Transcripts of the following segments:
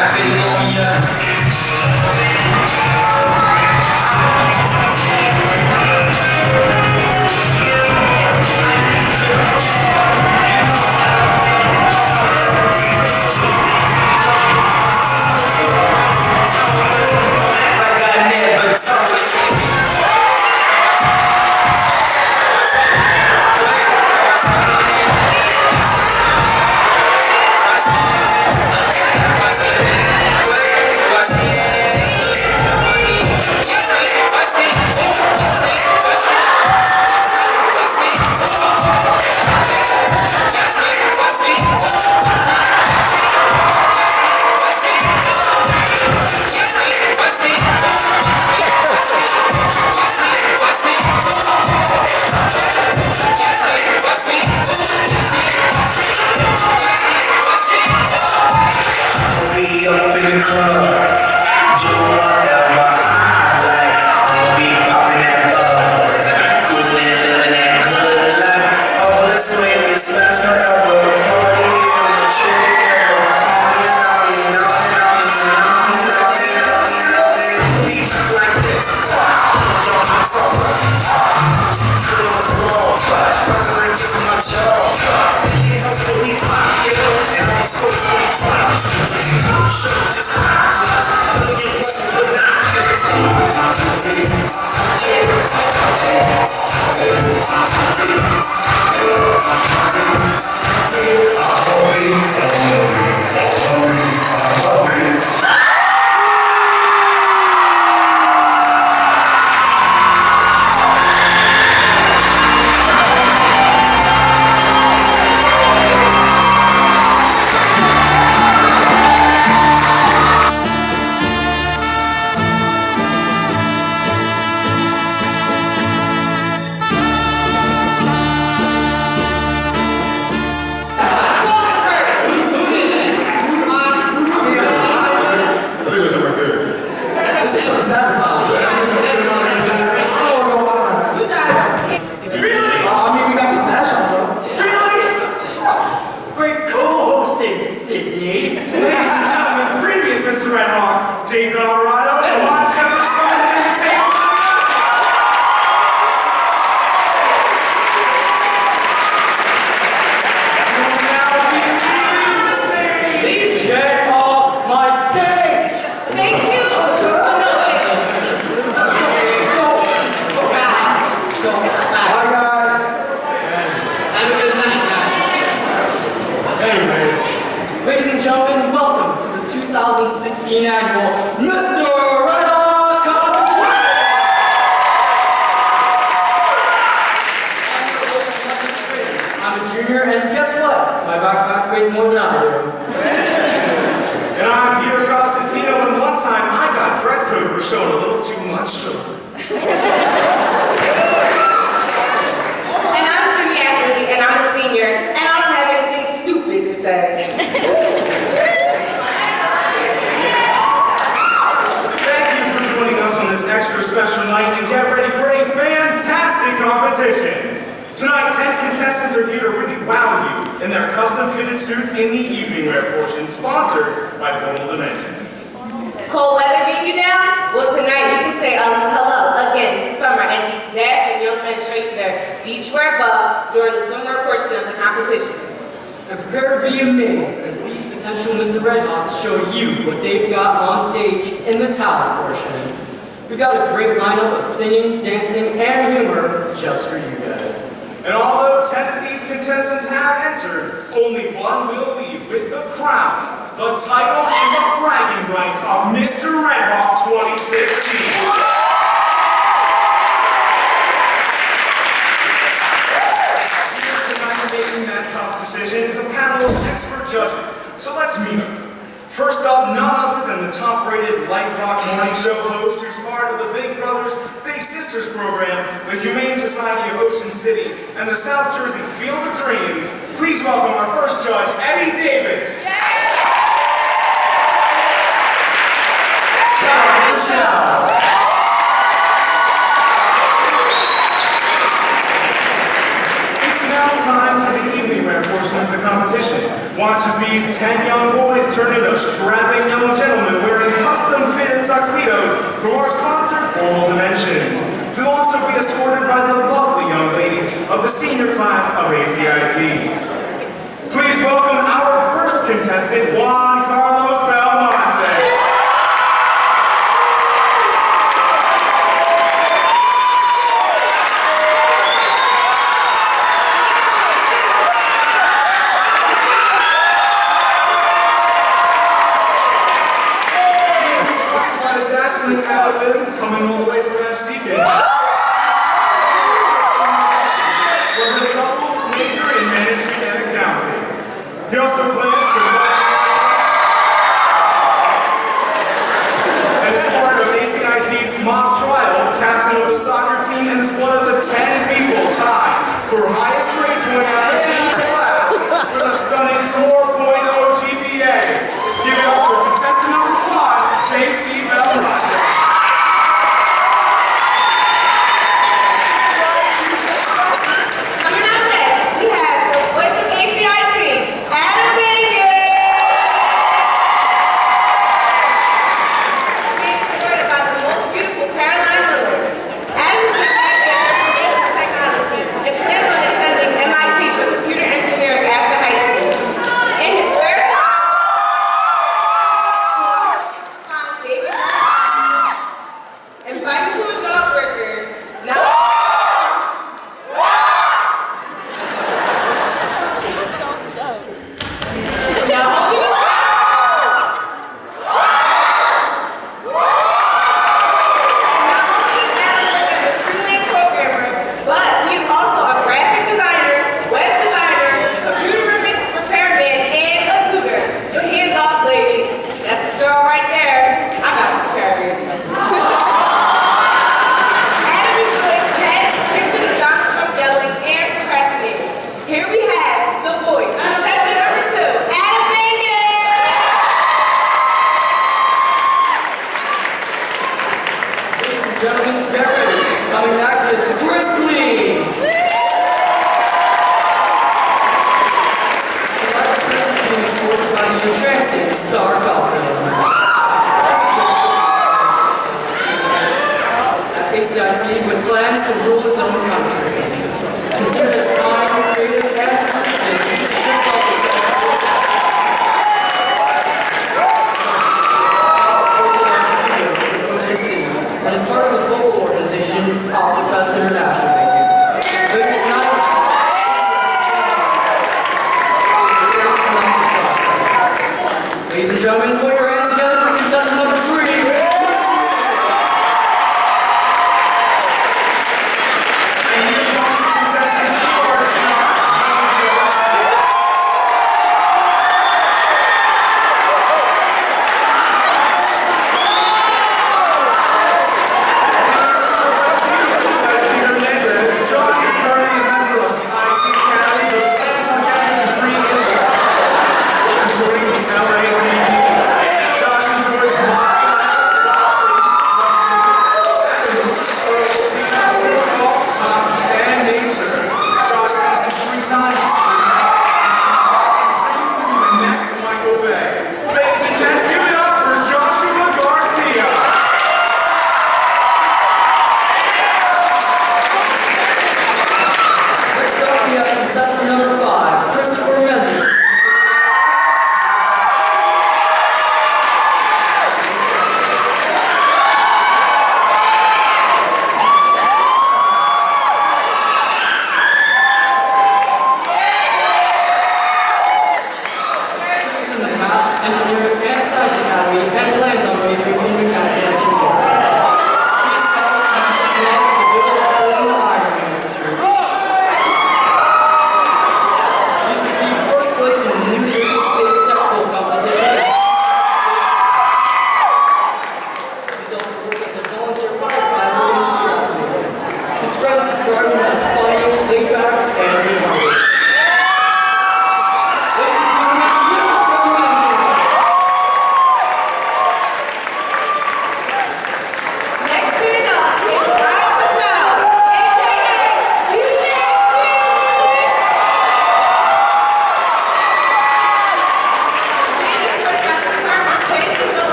rapping on ya. Like I never told you. Be up in the club, do whatever I like. I'll be popping that bubble, cruising, living that good life. Oh, let's make this last forever. Party in the chicken, beats like this. Y'all trying to talk about it. You put on the wall, rockin' like this in my jaw. Can't help it, we pop, yeah. And all these folks we flop. Just I know you're pressing, but not just Mr. Redhawks, Dave Colorado, and Lon Shepard Sloan at the table. Now we can leave the stage. Please get off my stage. Thank you. Bye, guys. Have a good night, guys. Anyways, ladies and gentlemen, welcome to the 2016 annual Mr. Redhawk competition. I'm your host, Michael Trey. I'm a junior, and guess what? My backpack weighs more than I do. And I'm Peter Constantino, and one time I got dress code for showing a little too much shoulder. And I'm Cindy Ackley, and I'm a senior, and I don't have anything stupid to say. Thank you for joining us on this extra special night, and get ready for a fantastic competition. Tonight, 10 contestants are here to really wow you in their custom-fitted suits in the evening wear portion, sponsored by Formal Dimensions. Cold weather getting you down? Well, tonight you can say hello again to summer as these dashing young men show you their beachwear buff during the swimwear portion of the competition. And prepare to be amazed as these potential Mr. Redhawks show you what they've got on stage in the talent portion. We've got a great lineup of singing, dancing, and humor just for you guys. And although 10 of these contestants have entered, only one will leave with the crown, the title, and the bragging rights of Mr. Redhawk 2016. Here tonight making that tough decision is a panel of expert judges, so let's meet them. First up, none other than the top-rated light rock morning show host who's part of the Big Brothers Big Sisters program, the Humane Society of Ocean City, and the South Jersey Field of Dreams. Please welcome our first judge, Eddie Davis. Start the show. It's now now time for the evening wear portion of the competition. Watch as these 10 young boys turn into strapping young gentlemen wearing custom-fitted tuxedos from our sponsor, Formal Dimensions. They'll also be escorted by the lovely young ladies of the senior class of ACIT. Please welcome our first contestant, Juan Carlos Belmonte. Coming all the way from FCK, where he'll double major in management and accounting. He also plans to and is part of ACIT's mock trial, captain of the soccer team, and is one of the 10 people tied for highest grade point average in the class with a stunning 4.0 GPA. Give it up for contestant number 1, JC Belmonte. ACIT with plans to rule his own country. Considered as kind, creative, and persistent, this also stands for Vocal Arts Studio in Ocean City, and is part of the vocal organization Octofest International. Later tonight, ladies and gentlemen,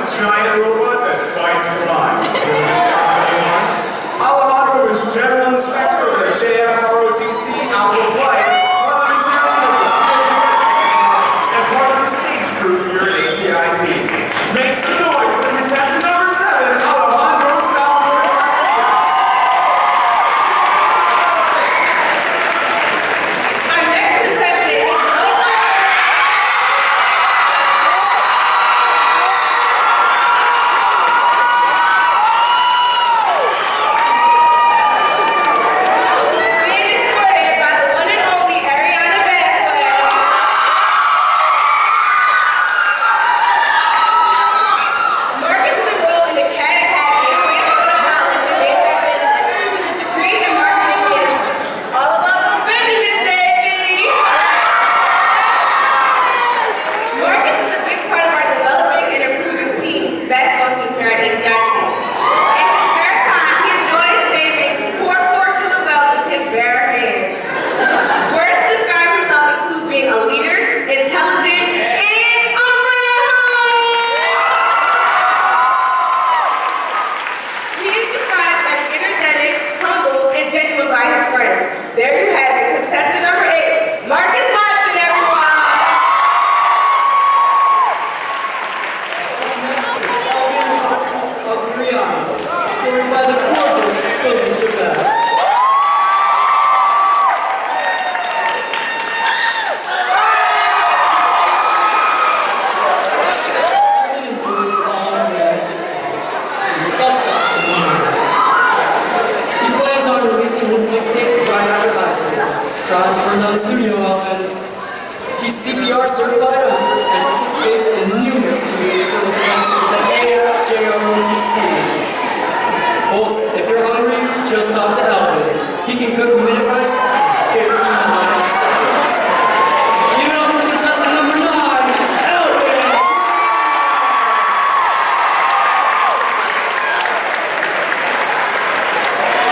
giant robot that fights crime. Alejandro is General Inspector of the JFROTC Alpha Flight, parliamentarian of the SEALs USA, and part of the stage crew here at ACIT. Make some noise for contestant number 7, Alejandro Salvador Garcia. Our next contestant is being escorted by the one and only Ariana Vasquez. Marcus is enrolled in the CAD Academy at Minnesota College and major in business with a degree in marketing management. All about those Benjamins, baby! Marcus is a big part of our developing and improving basketball team here at ACIT. In his spare time, he enjoys saving 4 kettlebells with his bare hands. Words to describe himself include being a leader, intelligent, and a redhead. He is described as energetic, humble, and genuine by his friends. There you have it, contestant number 8, Marcus Watson, everyone. Next is Elvin Watson of Rihanna, scored by the gorgeous Philly Chavez. Elvin enjoys long romantic walks, so he's got stuff in the mood. He plans on releasing his mixtape right after high school. Trying to burn down the studio, Elvin. He's CPR certified and participates in numerous community service events with the AFJROTC. Folks, if you're hungry, just talk to Elvin. He can cook minute rice in 59 seconds. Give it up for contestant number 9, Elvin!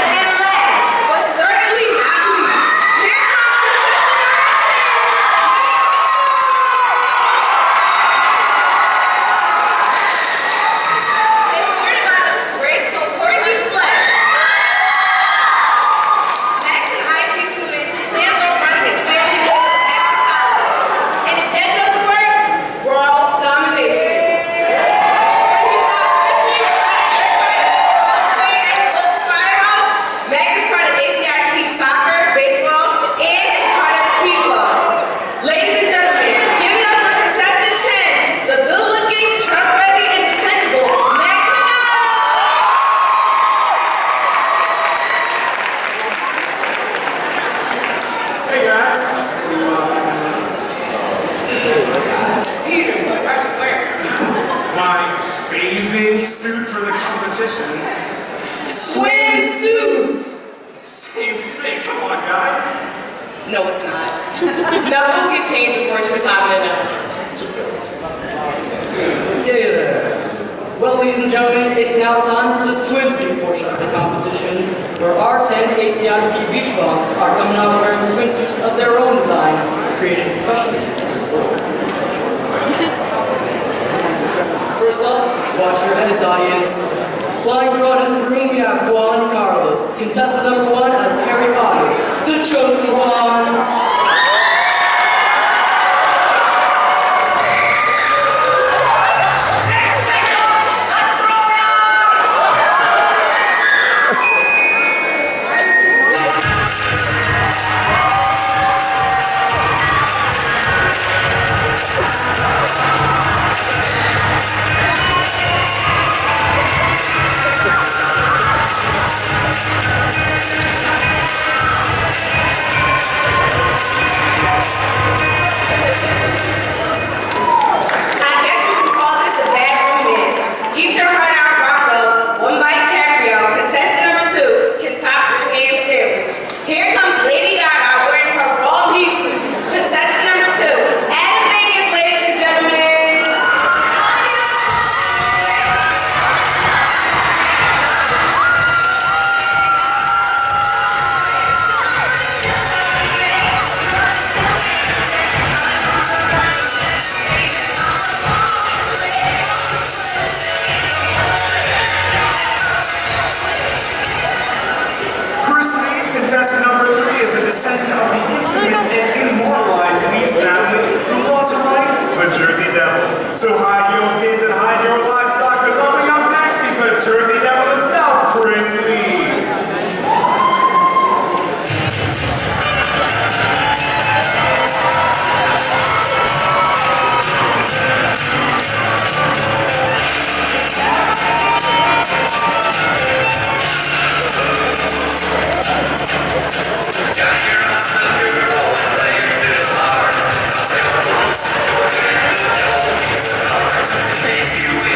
And last, but certainly not least, here comes contestant number 10, escorted by the graceful Courtney Slay. Max, an IT student who plans on running his family business after college. And if that doesn't work, world domination. When he's not fishing, riding dirt bikes, volunteering at his local firehouse, Mac is part of ACIT soccer, baseball, and is part of Key Club. Ladies and gentlemen, give it up for contestant 10, the good-looking, trustworthy, and dependable Mac Minot. Hey guys. Peter, what are you wearing? My bathing suit for the competition. Swimsuit! Same thing, come on guys. No, it's not. No, we'll get changed before it's your time to announce. Just go. Okay there. Well, ladies and gentlemen, it's now time for the swimsuit portion of the competition, where our 10 ACIT beach bums are coming out wearing swimsuits of their own design, created especially for the First up, watch your heads, audience. Flying through on his broom, we have Juan Carlos, contestant number 1 as Harry Potter, the chosen one.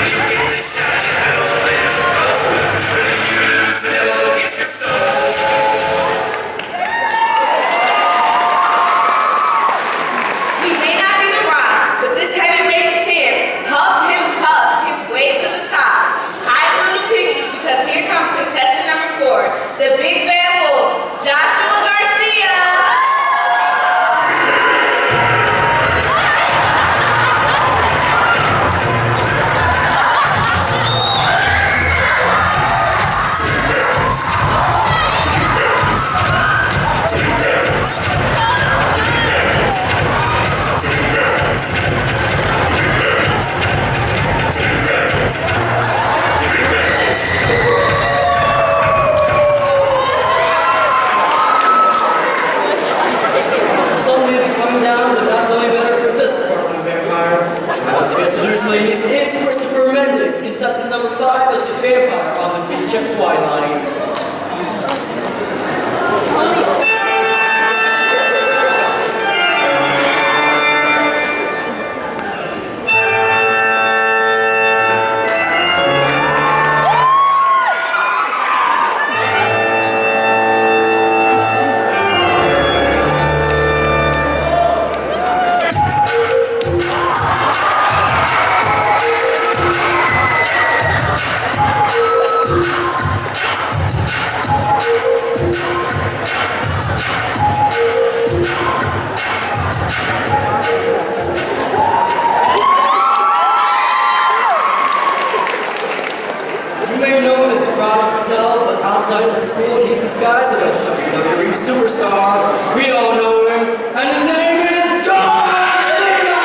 He may not be the Rock, but this heavyweight champ huffed him puffed his way to the top. Hide your little piggies because here comes contestant number 4, the Big Bad Wolf, Joshua Garcia. The sun may be coming down, but that's only better for this Spartan vampire. Once again, introduce, ladies, it's Christopher Mendick, contestant number 5 as the vampire on the beach at twilight. You may know him as Raj Patel, but outside of the school, he's disguised as a WWE superstar. We all know him, and his name is John Cena!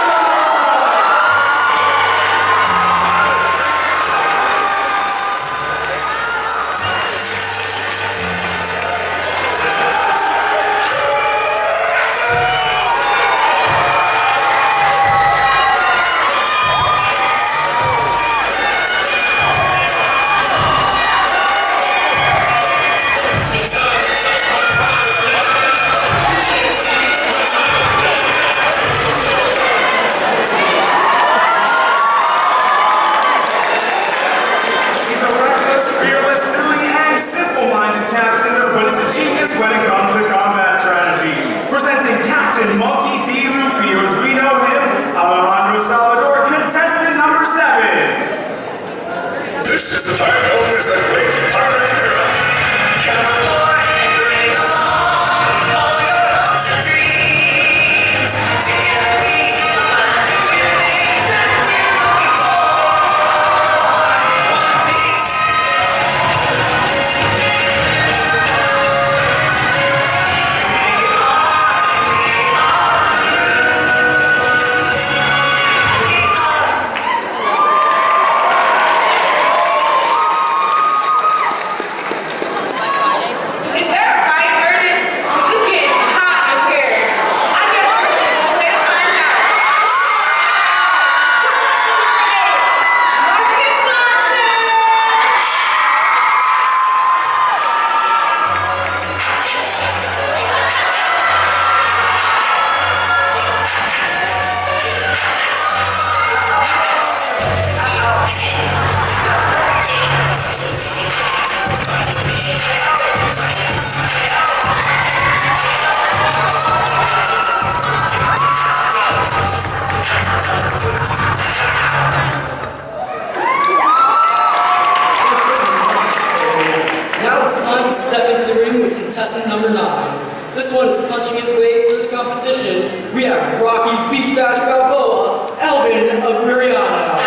He's a reckless, fearless, silly, and simple-minded captain, but is a genius when it comes to combat strategy. Presenting Captain Monkey D. Luffy, or as we know him, Alejandro Salvador, contestant number 7. This is the time known as the Great Pirate Era. Come on and bring on all your hopes and dreams. Together we can find the real things that we're looking for. One Piece. Is there a fight burning? 'Cause it's getting hot in here. I guess we're gonna go there to find out. Contestant number 8, Marcus Monson. Now it's time to step into the ring with contestant number 9. This one is punching his way through the competition. We have Rocky Beach Bash Balboa, Elvin Aguirreano.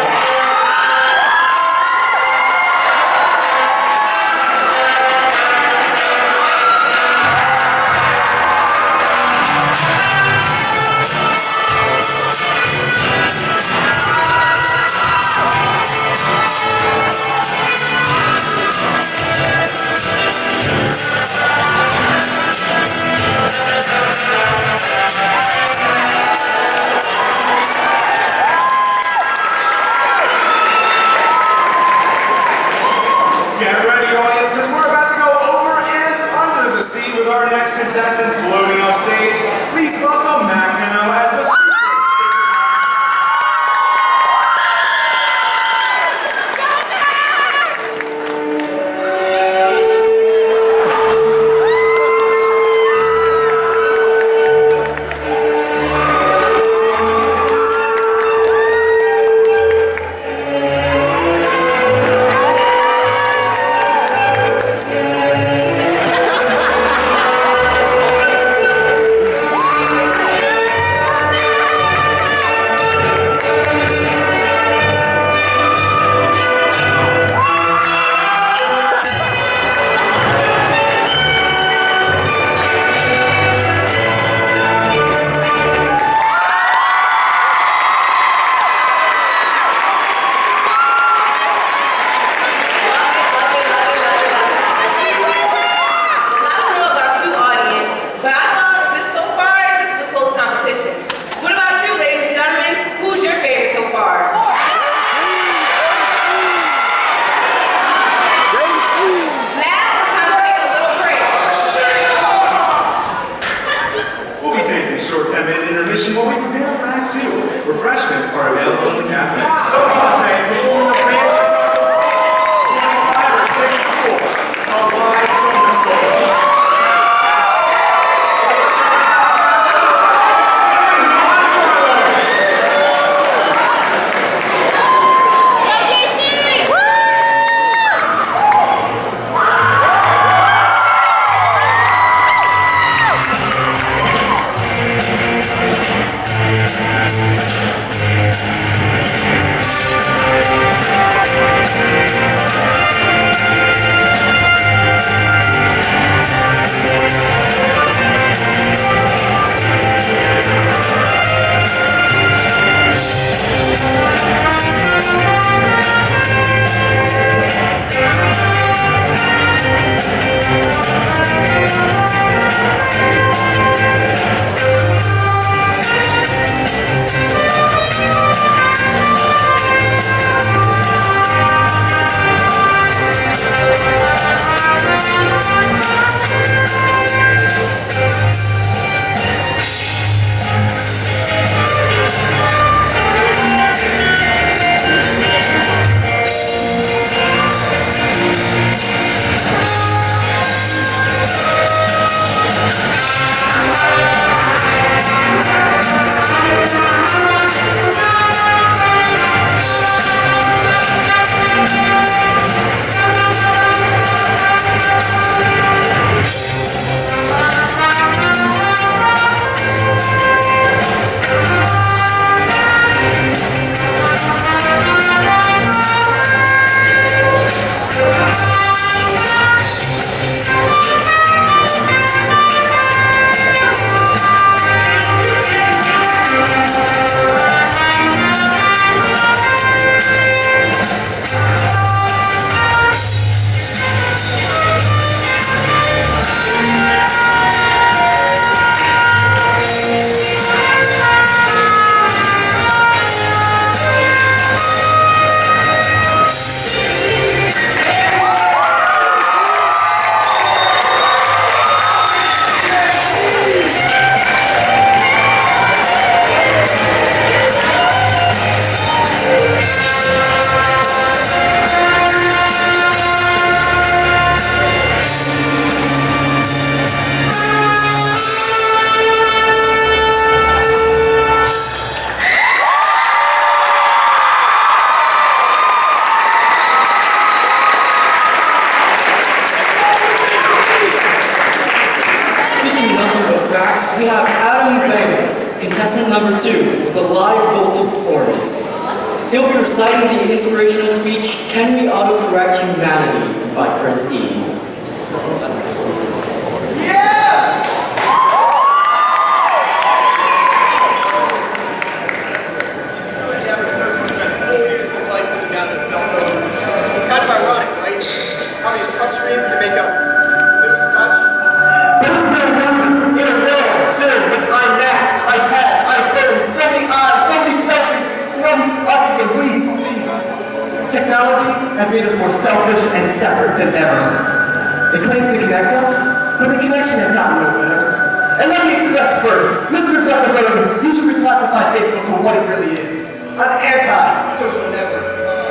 Get ready, audience, because we're about to go over and under the sea with our next contestant floating off stage. Please welcome Matt Cano as the Super Sacred Match. we have Adam Bangus, contestant number 2, with a live vocal performance. He'll be reciting the inspirational speech, "Can We Autocorrect Humanity" by Prince E. Touchscreens can make us lose touch. But it's no wonder in a world filled with iMacs, iPads, iPhones, so many eyes, so many selfies, us as a we see. Technology has made us more selfish and separate than ever. It claims to connect us, but the connection has gotten no better. And let me express first, Mr. Zuckerberg, you should reclassify Facebook to what it really is. An anti-social network.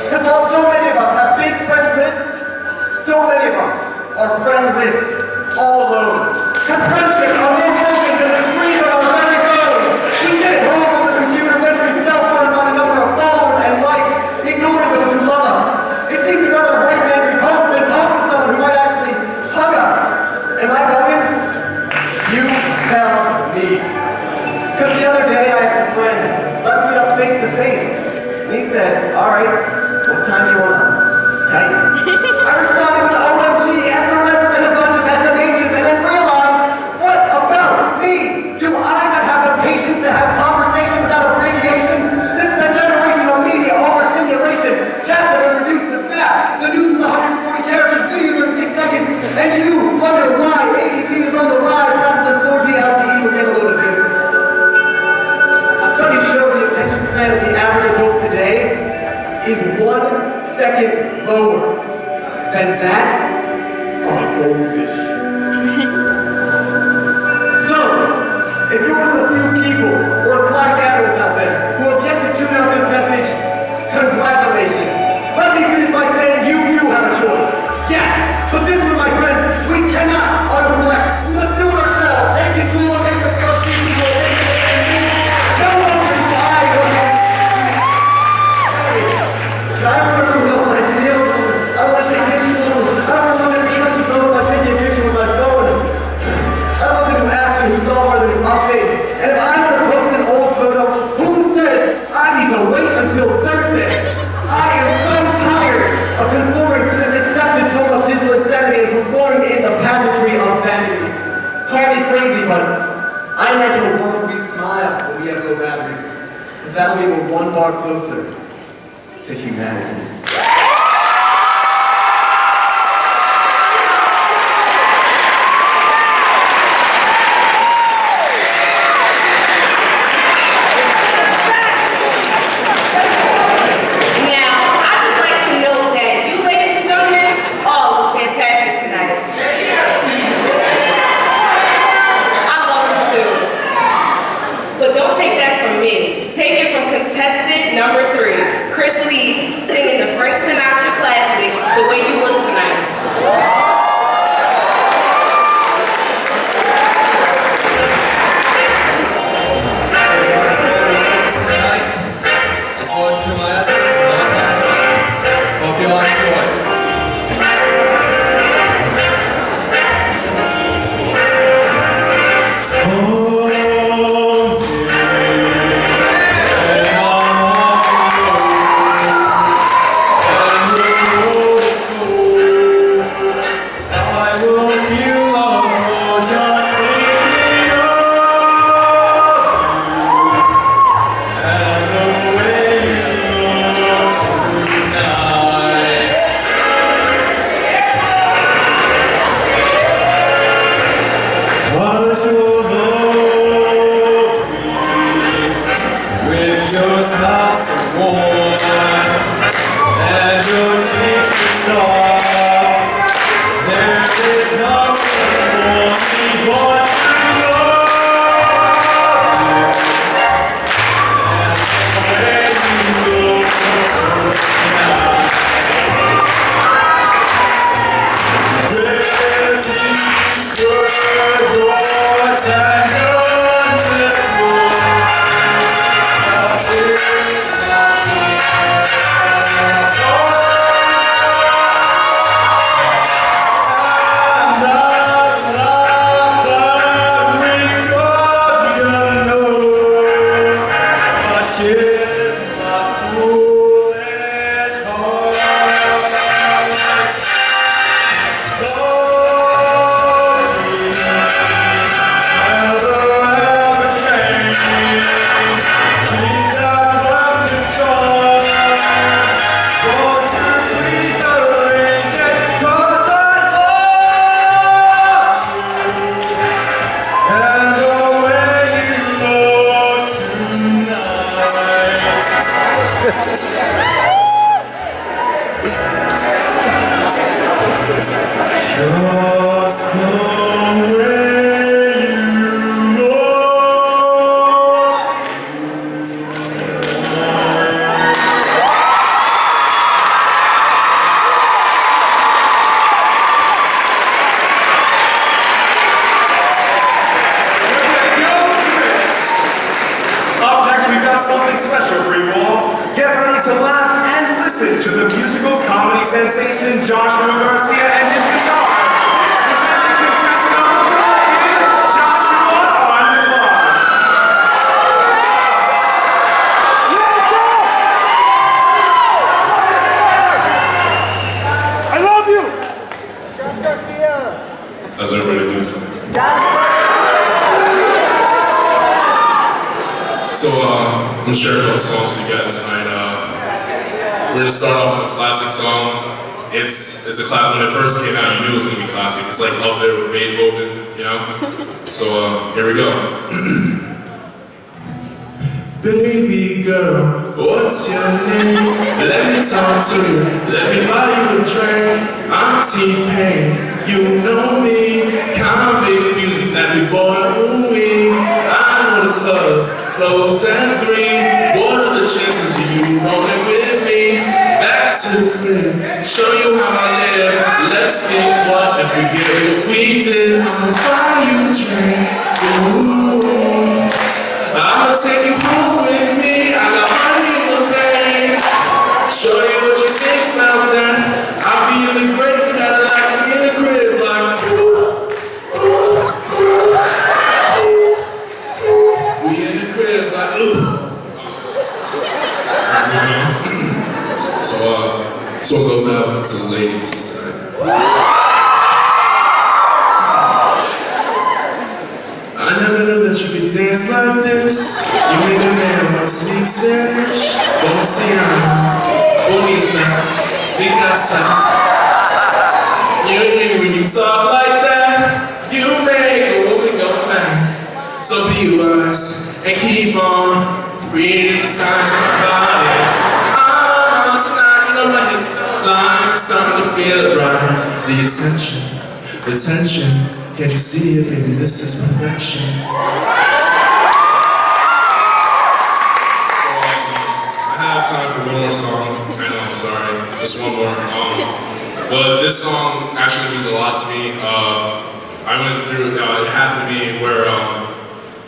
Because while so many of us have big friend lists, so many of us are friendless, all alone. Because friendships are more broken than the screens on our very phones. We sit at home on the computer measuring self-worth by the number of followers and likes, ignoring those who love us. It seems we'd rather write an angry post than talk to someone who might actually hug us. Am I bugging? You tell me. Because the other day I asked a friend, let's meet up face to face. And he said, all right, what time do you want to Skype? I responded with OMG, SRS, and a bunch of SMHs, and then realized, what about me? Do I not have the patience to have conversation without abbreviation? This is the generation of media overstimulation. Chats have been reduced to snaps. The news is 140 characters, videos are 6 seconds, and you wonder why ADD is on the rise faster than 4G LTE. But get a load of this. Studies show the attention span of the average adult today is 1 second lower than that of a goldfish. So, if you're one of the few people or Clyde Adams out there who have yet to tune out this message, congratulations. Let me finish by saying you do have a choice. Yes, but this one, my friends, we cannot autocorrect. We must do it ourselves. Take control of the first people. No longer do I go. I remember when I nails. I want to take pictures of them. I don't remember every question from them. I take a picture with my phone. I don't think I'm asking who software that you update. And if I want to post an old photo, who says I need to wait until Thursday? I am so tired of conforming to this accepted form of digital insanity and performing in the pageantry of vanity. Call me crazy, but I imagine a world we smile when we have low batteries. Because that'll mean we're one bar closer to humanity. Contestant number 3, Chris Lee, singing the Frank Sinatra classic, "The Way You Look Tonight." This one's to my husband. Hope you all enjoy. something special for you all. Get ready to laugh and listen to the musical comedy sensation Joshua Garcia and his guitar. Presenting contestant number 4 in Joshua Unplugged. I love you! How's everybody doing tonight? So, I'm gonna share a couple songs with you guys tonight. We're gonna start off with a classic song. It's a classic. When it first came out, you knew it was gonna be classic. It's like up there with Beethoven, you know? So, here we go. Baby girl, what's your name? Let me talk to you, let me buy you a drink. I'm T-Pain, you know me. Convict music, that be boy, ooh-wee. I know the club, close at 3. What are the chances of you rolling with me? Back to the crib, show you how I live. Let's get what and forget what we did. I'ma buy you a drink, ooh. I'ma take you home with me. I got money in the bank. Show you what you think about that. I'll be in a great Cadillac, be in a crib like ooh, ooh, ooh, ooh, ooh. We in the crib like ooh. So it goes out to the ladies tonight. I never knew that you could dance like this. You make a man wanna speak Spanish. Vamos allá, bonita, mi casa. When you talk like that, you make a woman go mad. So be wise and keep on reading the signs of my body. I'm on tonight, you know my hips don't lie. I'm starting to feel it right. The tension. Can't you see it, baby? This is perfection. So, I have time for one more song. I know, I'm sorry. Just one more. But this song actually means a lot to me. I went through, it happened to me where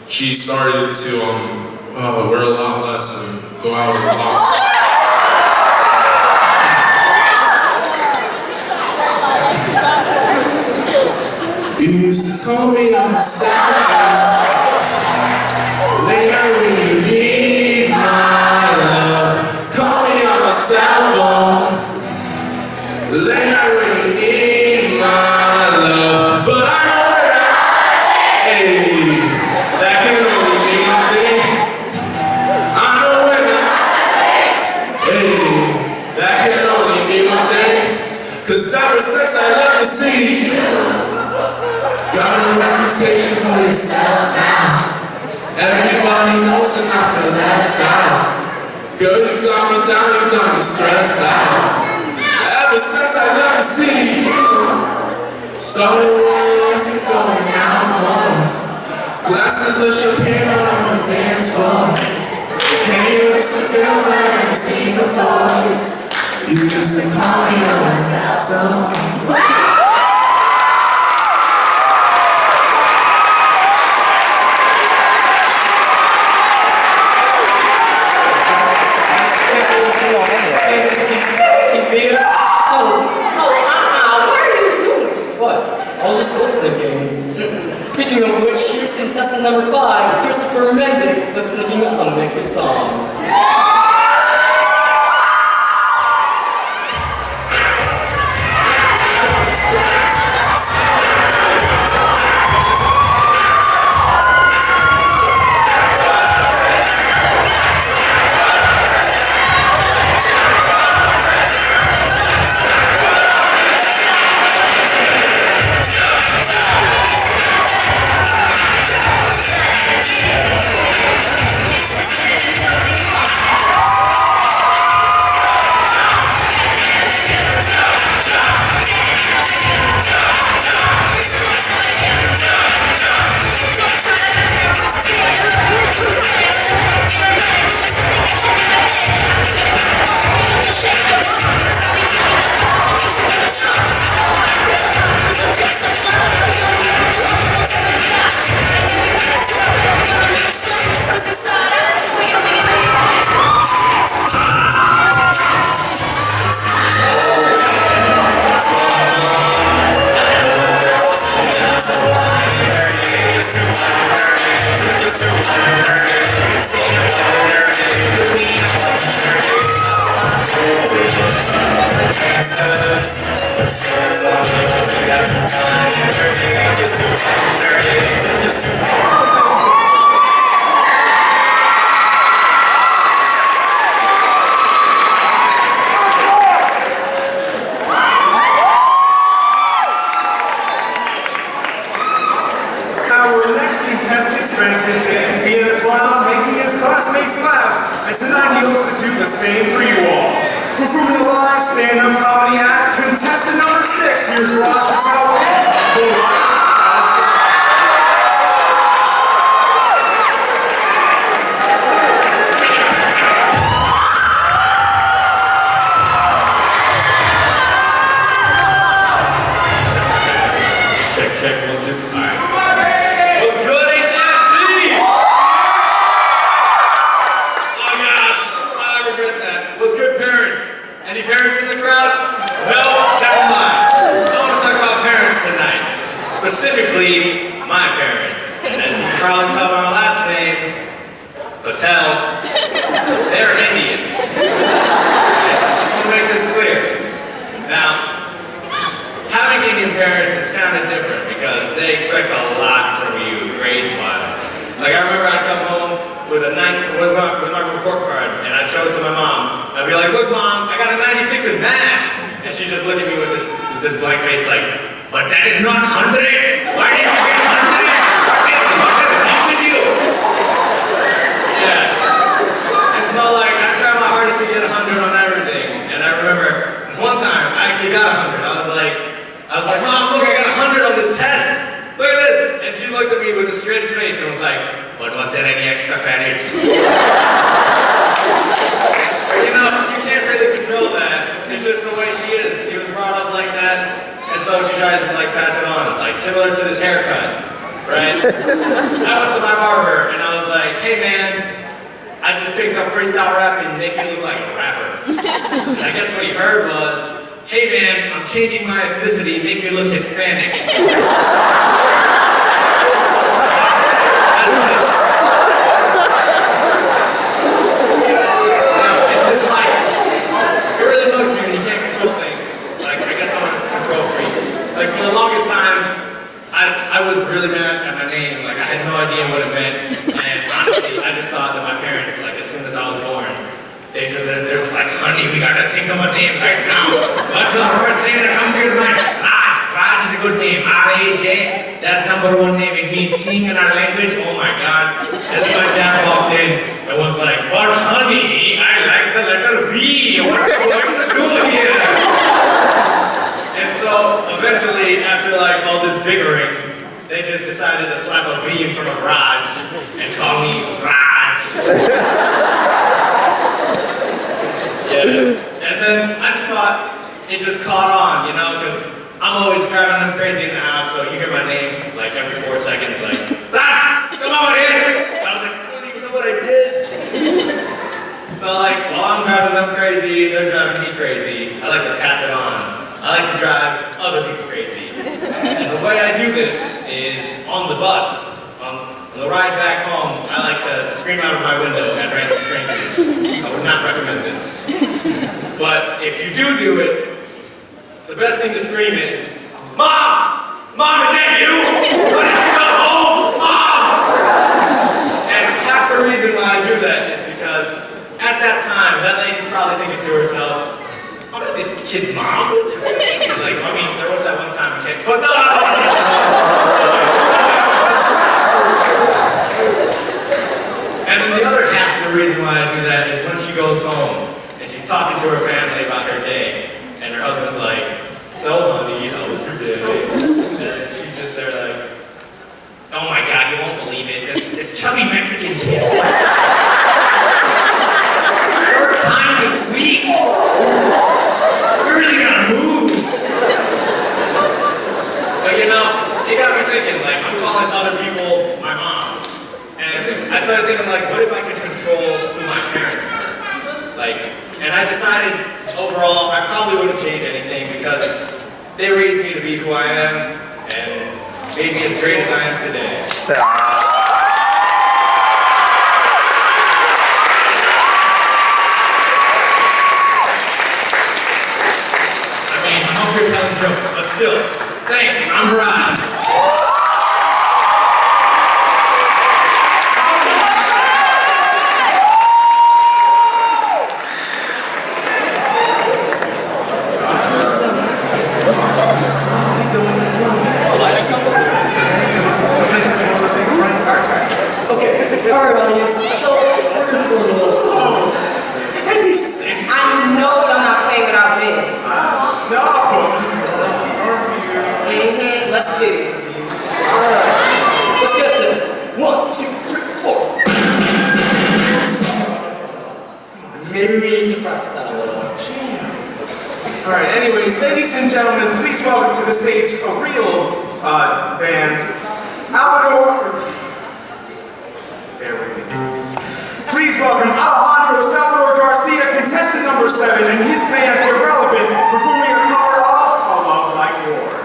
she started to wear a lot less and go out a lot. You used to call me on my cell phone. Later when you need my love, call me on my cell phone. Later when you need my love, but I know that can only mean one thing. I know that can only mean one thing. 'Cause ever since I left the city, got a reputation for yourself now. Everybody knows and I feel left out. Girl, you got me down, you got me stressed out. Ever since I left the city, started once and going out more. Glasses of champagne out on the dance floor. Hanging with some girls I've never seen before. You used to call me on my cell phone. Speaking of which, here's contestant number 5, Christopher Mendick, lip-syncing a mix of songs. Yeah. gangsters. Pursuers of love, we got too kind and dirty, and just too dirty, and just too. Our next contestant spends his days being a clown, making his classmates laugh, and tonight he hopes to do the same for you all. Performing a live stand-up comedy act, contestant number 6, here's Raj Patel with The Life of Check, 1, 2. All right. What's good, ACT? Oh God, I regret that. What's good, parents? Any parents in the crowd? No, never mind. I want to talk about parents tonight. Specifically, my parents. And as you can probably tell by my last name, Patel, they're Indian. Okay? Just want to make this clear. Now, having Indian parents is kind of different because they expect a lot from you, grades-wise. Like I remember I'd come home with my report card, and I'd show it to my mom. And I'd be like, "Look, Mom, I got a 96 in math," and she'd just look at me with this blank face, like, "But that is not 100. Why didn't you get 100? What is wrong with you?" Yeah. And so like I tried my hardest to get 100 on everything, and I remember this one time I actually got 100. I was like, "Mom, look, I got 100 on this test. Look at this." And she looked at me with the straightest face and was like, "But was there any extra credit?" You know, you can't really control that. It's just the way she is. She was brought up like that, and so she tries to like pass it on, like similar to this haircut, right? I went to my barber and I was like, "Hey man, I just picked up freestyle rap and make me look like a rapper." And I guess what he heard was, "Hey man, I'm changing my ethnicity, make me look Hispanic." That's this. It's just like, it really bugs me when you can't control things. Like, I guess I'm a control freak. Like, for the longest time, I was really mad at my name. Like, I had no idea what it meant. And honestly, I just thought that my parents, like, as soon as I was born, they're just like, "Honey, we gotta think of a name right now. What's the first name that comes to your mind?" Raj. Raj is a good name. R-A-J. That's #1 name. It means king in our language. Oh my God. And then my dad walked in and was like, "But honey, I like the letter V. What are you going to do here?" And so eventually, after like all this bickering, they just decided to slap a V in front of Raj and call me Raj. Yeah. And then I just thought it just caught on, you know, because I'm always driving them crazy in the house, so you hear my name like every 4 seconds, like, "Raj, come over here!" And I was like, "I don't even know what I did." So like, while I'm driving them crazy, they're driving me crazy, I like to pass it on. I like to drive other people crazy. And the way I do this is on the bus. On the ride back home, I like to scream out of my window at random strangers. I would not recommend this. But if you do it, the best thing to scream is, "Mom! Mom, is that you? Why didn't you come home? Mom!" And half the reason why I do that is because at that time, that lady's probably thinking to herself, "How did this kid's mom?" Like, I mean, there was that one time, okay? But no. And then the other half of the reason why I do that is when she goes home and she's talking to her family about her day, and her husband's like, "So honey, how was your day?" And then she's just there like, "Oh my God, you won't believe it. This chubby Mexican kid. Third time this week. We really gotta move." But you know, it got me thinking, like, I'm calling other people my mom. And I started thinking, like, what if I could control who my parents were? Like, and I decided, overall, I probably wouldn't change anything because they raised me to be who I am and made me as great as I am today. here telling jokes, but still. Thanks, I'm Brad. Okay, alright audience, so we're gonna throw in a little song. I know y'all not playing without me. No, this is myself. It's hard for you. Let's do it. Alright, let's get this. 1, 2, 3, 4. Maybe we need to practice that a little. All right, anyways, ladies and gentlemen, please welcome to the stage a real band, Alvador. Bear with me, please. Please welcome Alejandro Salvador Garcia, contestant number 7, and his band Irrelevant, performing a cover of A Love Like War.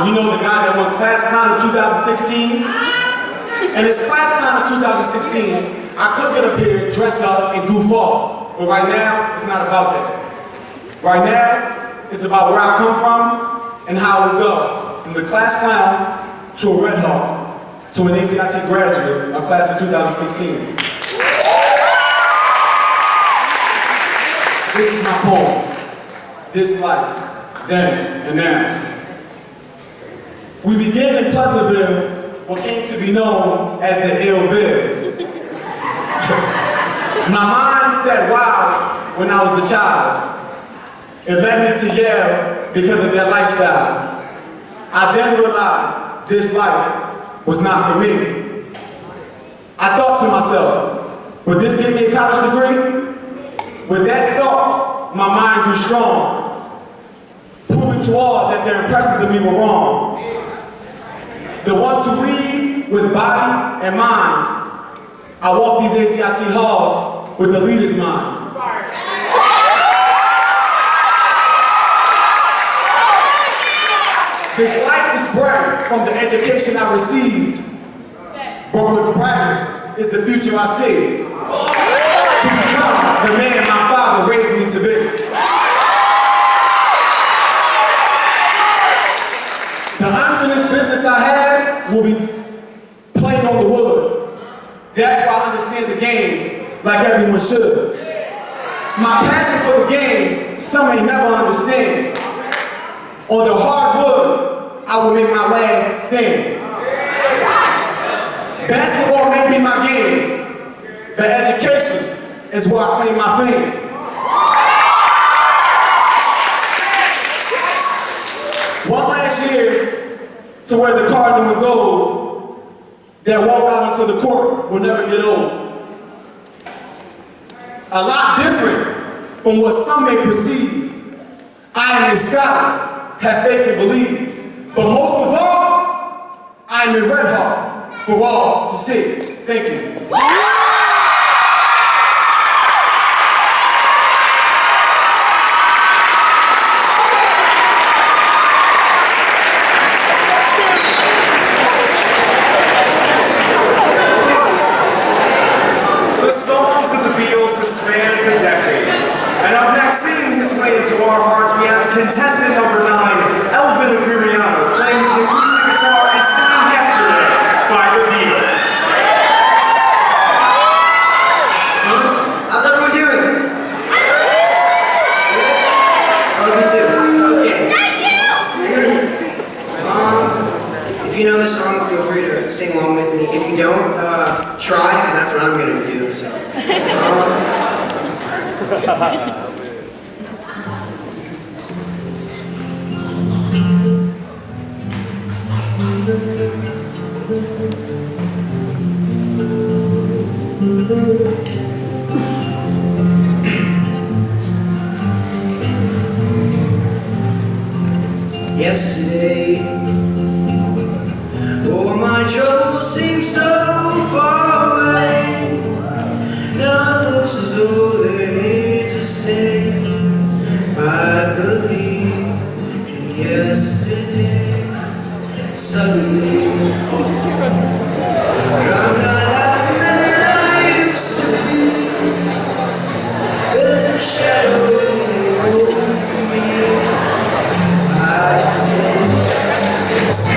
You know the guy that won ClassCon of 2016? And it's ClassCon of 2016, I could get up here, dress up, and goof off. But right now, it's not about that. Right now, it's about where I come from and how it will go. From the class clown to a Redhawk to an ACIT graduate of class of 2016. This is my poem. This life, then and now. We began in Pleasantville, what came to be known as the Illville. My mind said wow when I was a child. It led me to Yale because of their lifestyle. I then realized this life was not for me. I thought to myself, would this give me a college degree? With that thought, my mind grew strong, proving to all that their impressions of me were wrong. The one to lead with body and mind. I walk these ACIT halls with the leader's mind. This life is bright from the education I received, but what's brighter is the future I see. To become the man my father raised me to be. The unfinished business I have will be playing on the wood. That's why I understand the game like everyone should. My passion for the game, some may never understand. On the hard wood, I will make my last stand. Basketball may be my game, but education is where I claim my fame. One last year, to wear the cardinal in gold, then walk out onto the court will never get old. A lot different from what some may perceive. I am a scholar, have faith and believe, but most of all, I am a Redhawk for all to see. Thank you. The songs of the Beatles have spanned the decades. And up next, singing his way into our hearts, we have contestant number 9, Elvin Aguirreano, playing the acoustic guitar and singing Yesterday by the Beatles. Son, how's everyone doing? Good? I love you too. Okay. If you know the song, feel free to sing along with me. If you don't, try, because that's what I'm gonna do, so. Yesterday, oh, my troubles seem so far away. Now it looks as though they're here to stay. I believe in yesterday. Suddenly, I'm not half the man I used to be. There's a shadow hanging over me. I've been so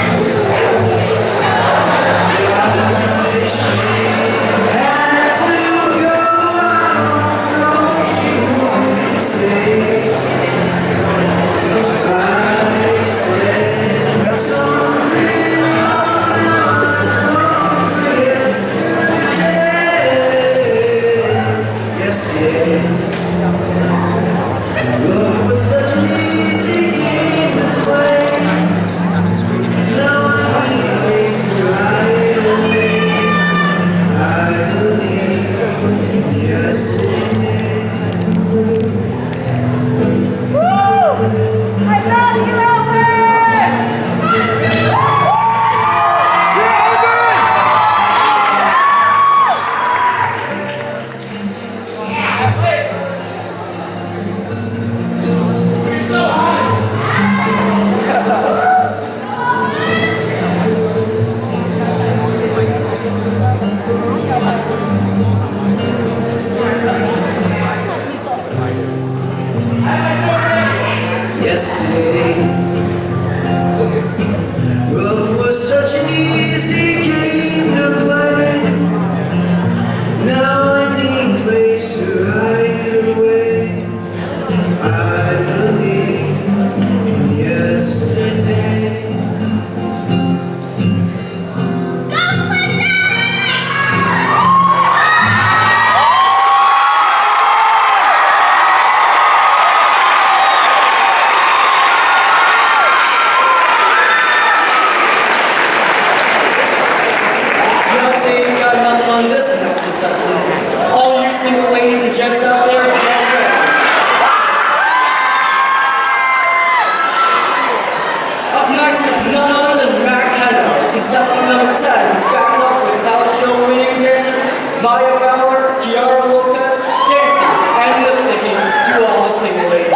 single ladies and gents out there, get ready. Up next is none other than Mac Henno, contestant number 10, backed up with talent show winning dancers Maya Fowler, Kiara Lopez, dancing and lip syncing to all the single ladies.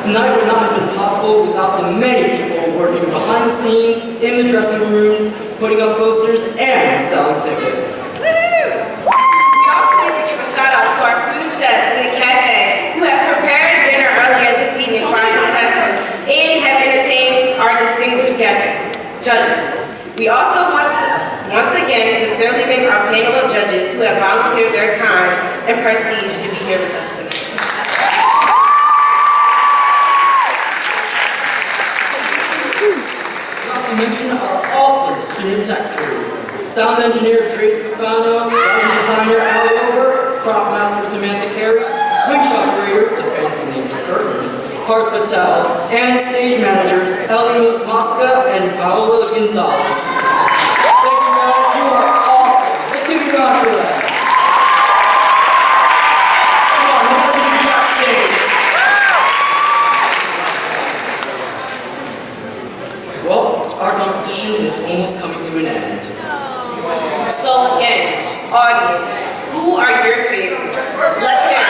Tonight would not have been possible without the many people working behind the scenes, in the dressing rooms, putting up posters, and selling tickets. We also need to give a shout out to our student chefs in the cafe who have prepared dinner earlier this evening for our contestants and have entertained our distinguished guest judges. We also once again sincerely thank our panel of judges who have volunteered their time and prestige to be here with us tonight. To mention our awesome student tech crew. Sound engineer Trace Bufano, lighting designer Ali Ober, prop master Samantha Carey, wing operator, the fancy name for Curtin, Parth Patel, and stage managers Ellie Mosca and Paola Gonzalez. Thank you guys, you are awesome. Let's give you a round for that. Come on, we're going to be backstage. Well, our competition is almost coming to an end. So again, audience, who are your favorites? Let's hear it.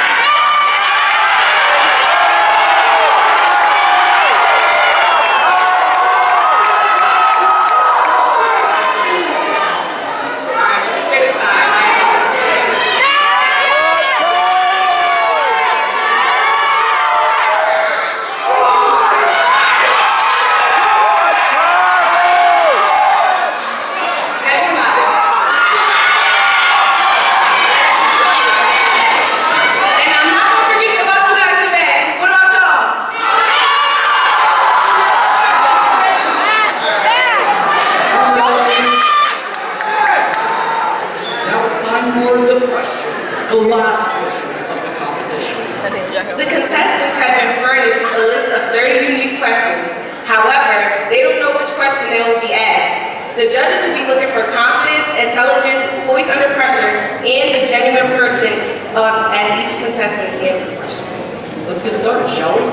The last portion of the competition. The contestants have been furnished with a list of 30 unique questions. However, they don't know which question they will be asked. The judges will be looking for confidence, intelligence, poise under pressure, and the genuine person as each contestant answers the questions. Let's get started, shall we?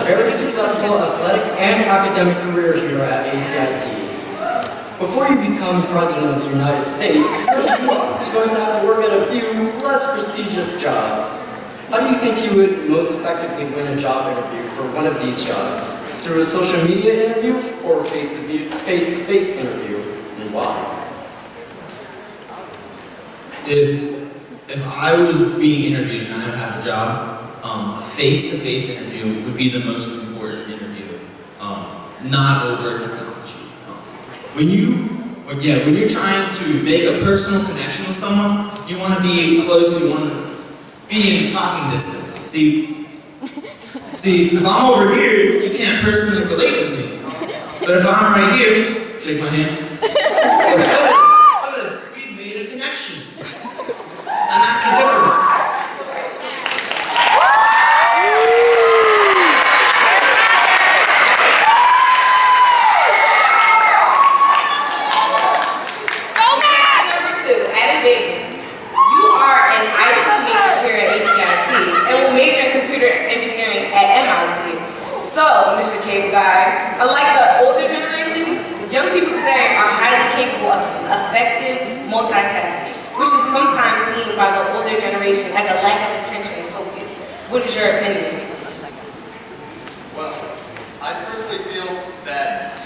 Very successful athletic and academic career here at ACIT. Before you become President of the United States, you're going to have to work at a few less prestigious jobs. How do you think you would most effectively win a job interview for one of these jobs? Through a social media interview or a face-to-face interview, and why? If I was being interviewed and I would have a job, a face-to-face interview would be the most important interview, not over technology. When you're trying to make a personal connection with someone, you want to be close, you want to be in talking distance. See, if I'm over here, you can't personally relate with me. But if I'm right here, shake my hand. Look at this, we've made a connection. And that's the difference. Contestant number 2, Adam Davis. You are an IT major here at ACIT and will major in computer engineering at MIT. So, Mr. Cable Guy, unlike the older generation, young people today are highly capable of effective multitasking, which is sometimes seen by the older generation as a lack of attention and focus. What is your opinion? Well, I personally feel that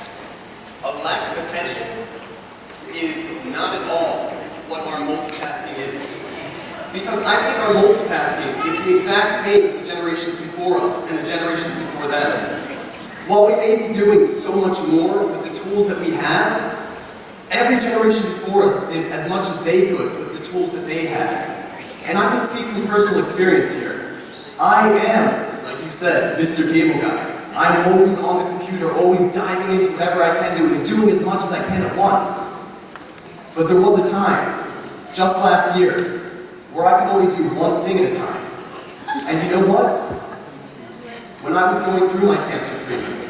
a lack of attention is not at all what our multitasking is. Because I think our multitasking is the exact same as the generations before us and the generations before them. While we may be doing so much more with the tools that we have, every generation before us did as much as they could with the tools that they had. And I can speak from personal experience here. I am, like you said, Mr. Cable Guy. I'm always on the computer, always diving into whatever I can do and doing as much as I can at once. But there was a time, just last year, where I could only do one thing at a time. And you know what? When I was going through my cancer treatment,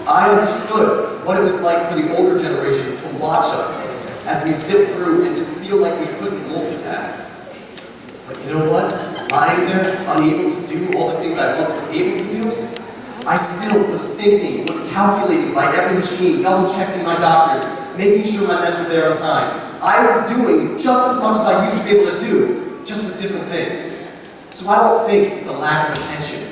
I understood what it was like for the older generation to watch us as we zip through and to feel like we couldn't multitask. But you know what? Lying there, unable to do all the things I once was able to do, I still was thinking, was calculating by every machine, double-checking my doctors, making sure my meds were there on time. I was doing just as much as I used to be able to do, just with different things. So I don't think it's a lack of attention.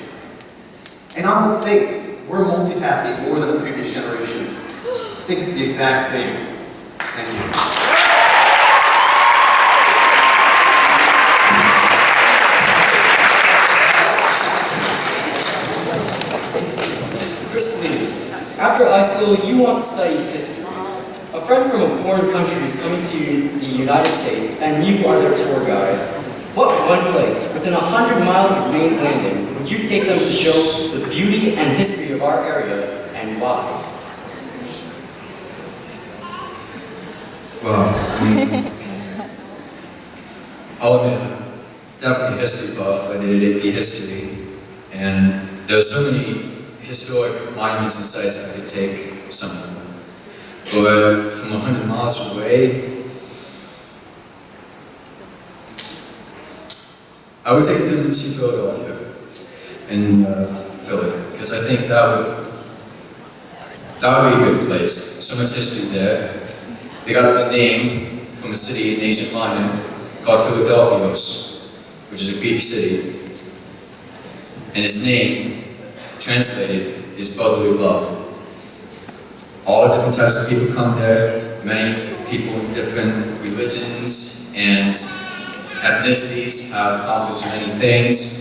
And I don't think we're multitasking more than the previous generation. I think it's the exact same. Thank you. Chris Leeds, after high school, you want to study history. A friend from a foreign country is coming to the United States, and you are their tour guide. What one place, within 100 miles of Mays Landing, would you take them to show the beauty and history of our area, and why? Well, I'll admit, I'm definitely a history buff. I did AP history, and there's so many historic monuments and sites that I could take someone. But from 100 miles away, I would take them to Philadelphia and Philly, because I think that would be a good place. So much history there. They got the name from a city in ancient Minor called Philadelphios, which is a Greek city. And its name, translated, is brotherly love. All different types of people come there, many people in different religions and ethnicities have accomplished many things.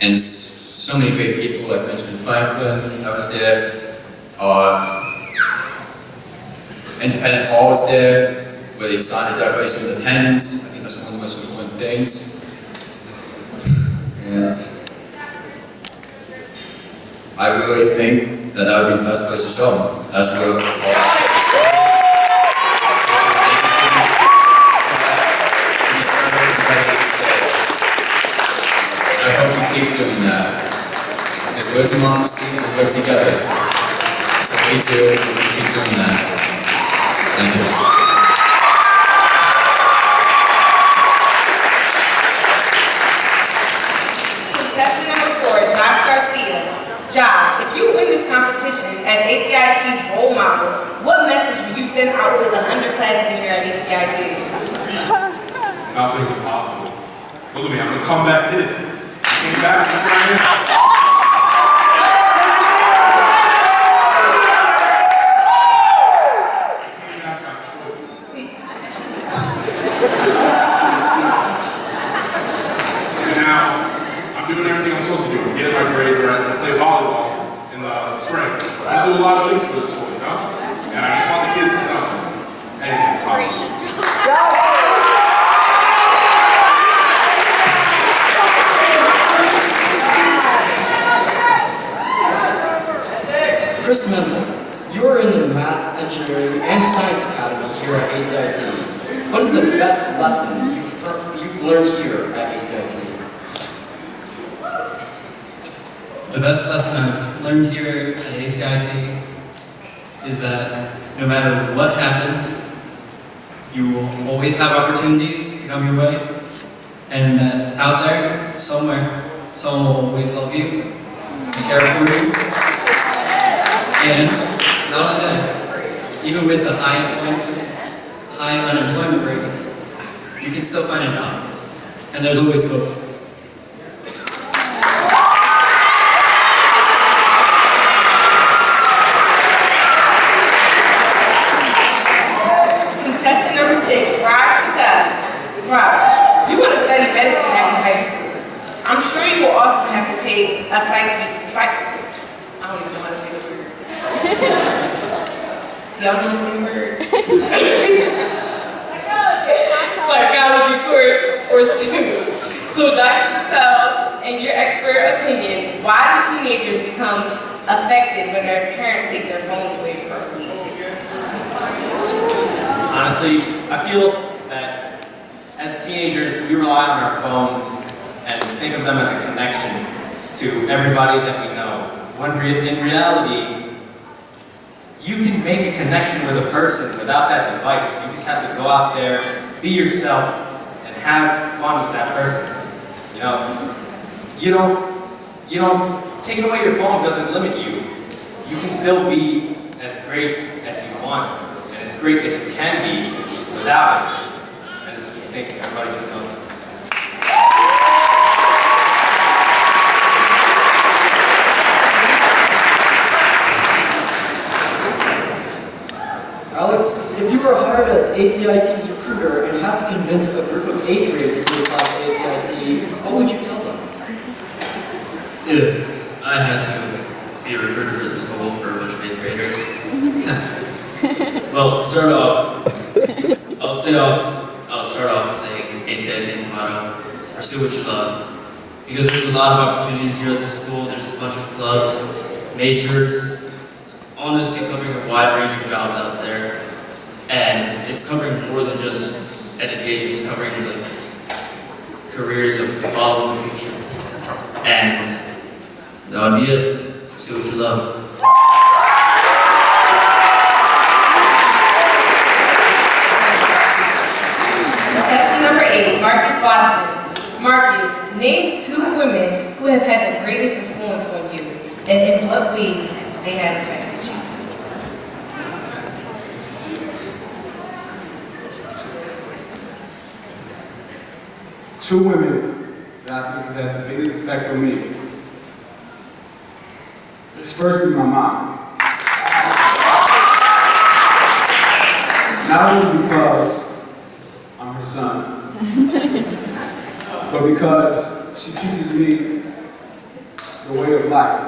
And so many great people like Benjamin Franklin, I was there. Independent Hall was there, where they signed the Declaration of Independence. I think that's one of the most important things. And I really think that would be the best place to show them. That's where all the culture started. I hope we keep doing that. Because we're democracy and we're together. So we do, and we keep doing that. Thank you. Contestant number 4, Josh Garcia. Josh, if you win this competition as ACIT's role model, what message would you send out to the underclassmen here at ACIT? nothing's impossible. Look at me, I'm a comeback kid. I came back, look what I am. Doing everything I'm supposed to do. I'm getting my grades right. I play volleyball in the spring. I do a lot of things for this school, you know? And I just want the kids to know anything's possible. Chris Mendel, you are in the Math, Engineering, and Science Academy here at ACIT. What is the best lesson you've learned here at ACIT? The best lesson I've learned here at ACIT is that no matter what happens, you will always have opportunities to come your way, and that out there, somewhere, someone will always love you, and care for you, and not only that, even with the high unemployment rate, you can still find a job, and there's always hope. Contestant number 6, Raj, you want to study medicine after high school. I'm sure you will also have to take a I don't even know how to say the word. Do y'all know how to say the word? Psychology course or 2. So Dr. Patel, in your expert opinion, why do teenagers become affected when their parents take their phones away for a week? Honestly, I feel that as teenagers, we rely on our phones and think of them as a connection to everybody that we know. When in reality, you can make a connection with a person without that device. You just have to go out there, be yourself, and have fun with that person. You don't taking away your phone doesn't limit you. You can still be as great as you want. As great as you can be without it. I just think everybody should know that. Alex, if you were hired as ACIT's recruiter and had to convince a group of 8th graders to apply to ACIT, what would you tell them? If I had to be a recruiter for the school for a bunch of 8th graders, well, I'll start off saying ACIT's motto, pursue what you love. Because there's a lot of opportunities here at this school. There's a bunch of clubs, majors. It's honestly covering a wide range of jobs out there. And it's covering more than just education. It's covering like careers that follow in the future. And that would be it. Pursue what you love. Contestant number 8, Marcus Watson. Marcus, name 2 women who have had the greatest influence on you, and in what ways they have affected you. Two women that I think has had the biggest effect on me. It's firstly my mom. Not only because I'm her son, but because she teaches me the way of life,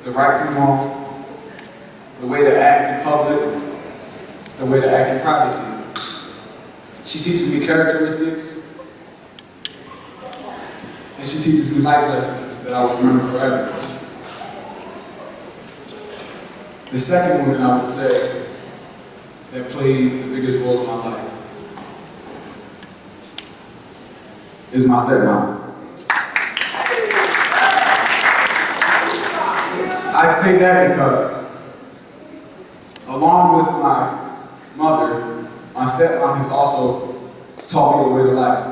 the right from wrong, the way to act in public, the way to act in privacy. She teaches me characteristics, and she teaches me life lessons that I will remember forever. The second woman I would say that played the biggest role in my life is my stepmom. I'd say that because, along with my mother, my stepmom has also taught me the way to life.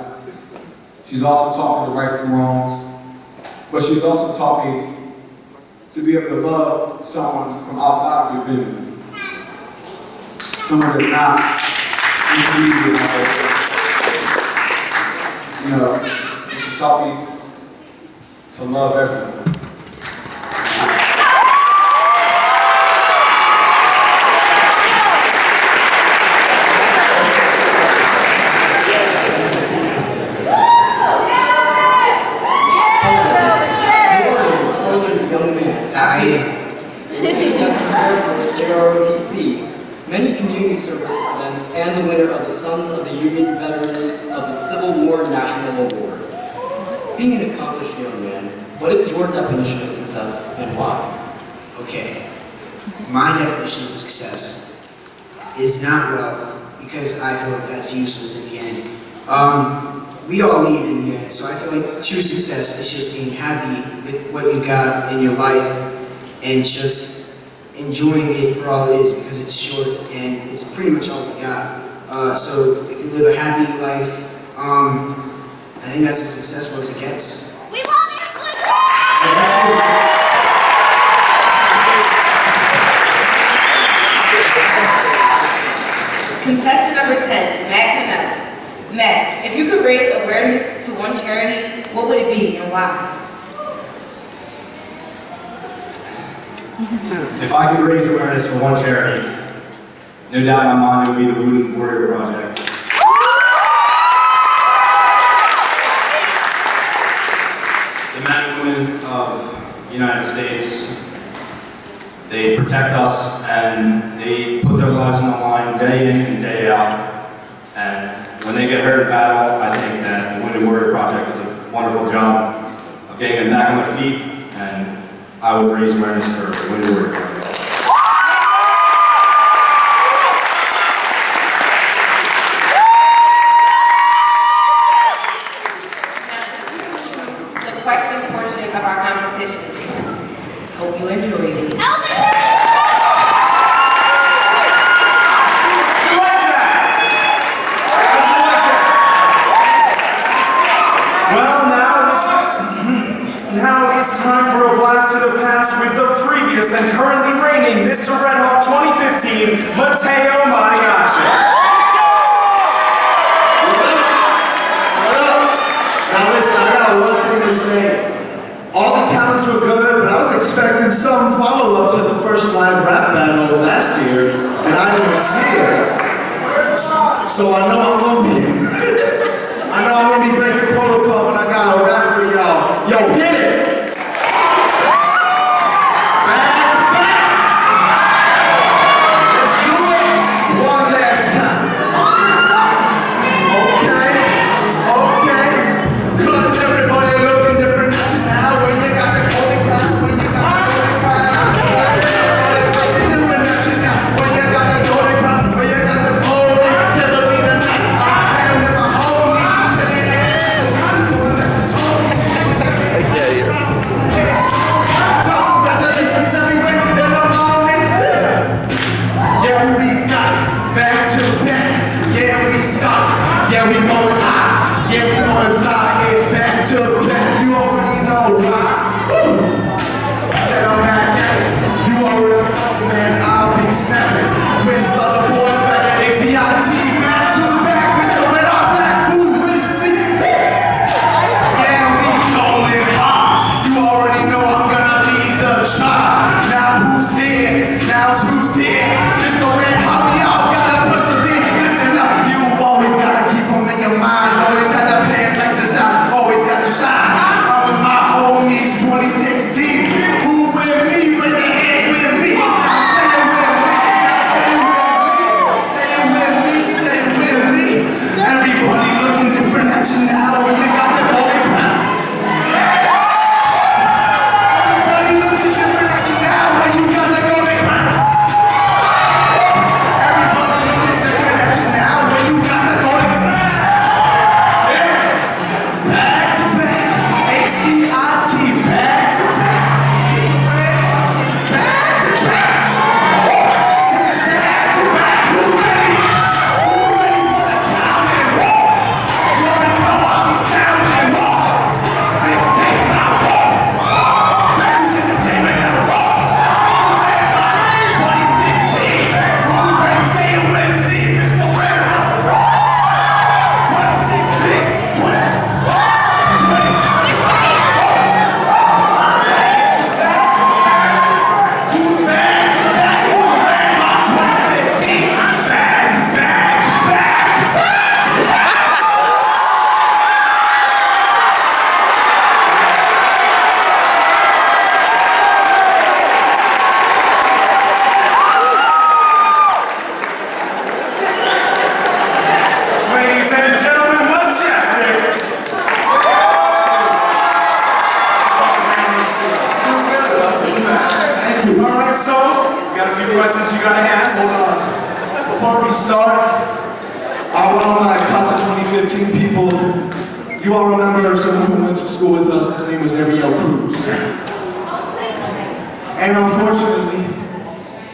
She's also taught me the right from wrongs, but she's also taught me to be able to love someone from outside of your family. Someone that's not intermediate in my life. You know, she taught me to love everyone. Young man. ACIT's Air Force JROTC, many community service events, and the winner of the Sons of the Union Veterans of the Civil War National Award. Being an accomplished young man, what is your definition of success and why? Okay, my definition of success is not wealth, because I feel like that's useless in the end. We all leave in the end, so I feel like true success is just being happy with what you got in your life and just enjoying it for all it is, because it's short and it's pretty much all we got. So if you live a happy life, I think that's as successful as it gets. We love you, Swimsuit! Contestant number 10, Matt Cannell. Matt, if you could raise awareness to one charity, what would it be and why? If I could raise awareness for one charity, no doubt in my mind it would be the Wounded Warrior Project. The men and women of the United States, they protect us and they put their lives on the line day in and day out. And when they get hurt in battle, I think that the Wounded Warrior Project does a wonderful job of getting them back on their feet, and I would raise awareness for the Wounded Warrior Project. Now, this concludes the question portion of our competition. Hope you enjoyed it. Now it's time for a blast to the past with the previous and currently reigning Mr. Redhawk 2015, Matteo Mariachi. What up? Now listen, I got one thing to say. All the talents were good, but I was expecting some follow-up to the first live rap battle last year, and I didn't see it. So I know I'm gonna be breaking protocol, but I got a rap for y'all. Yo, hit it! Back to back! Let's do it one last time. Okay. Cause everybody looking different now. When you got the golden crown, when you got the golden crown. Everybody looking different now. When you got the golden crown, when you got the golden, never be the night. I am with my homies, chilling in. Congratulations everywhere in the morning. Yeah, we got it. Back to back. Yeah, we start. Yeah, we going hot. Yeah, we going fly. It's back to back. You already know why. Woo! Said I'm back at it. You already know, man. I'll be snapping with other boys back at ACIT. Back to back. Mr. Redhawk back. Who with me? Yeah, we going hard. You already know I'm gonna lead the charge. Now who's here? Now who's here? Mr. Redhawk, we all gotta persevere. Listen up, you always gotta keep them in your mind. Always had to pan like this out. Always gotta shine. before we start, I want all my class of 2015 people, you all remember someone who went to school with us, his name was Ariel Cruz. And unfortunately,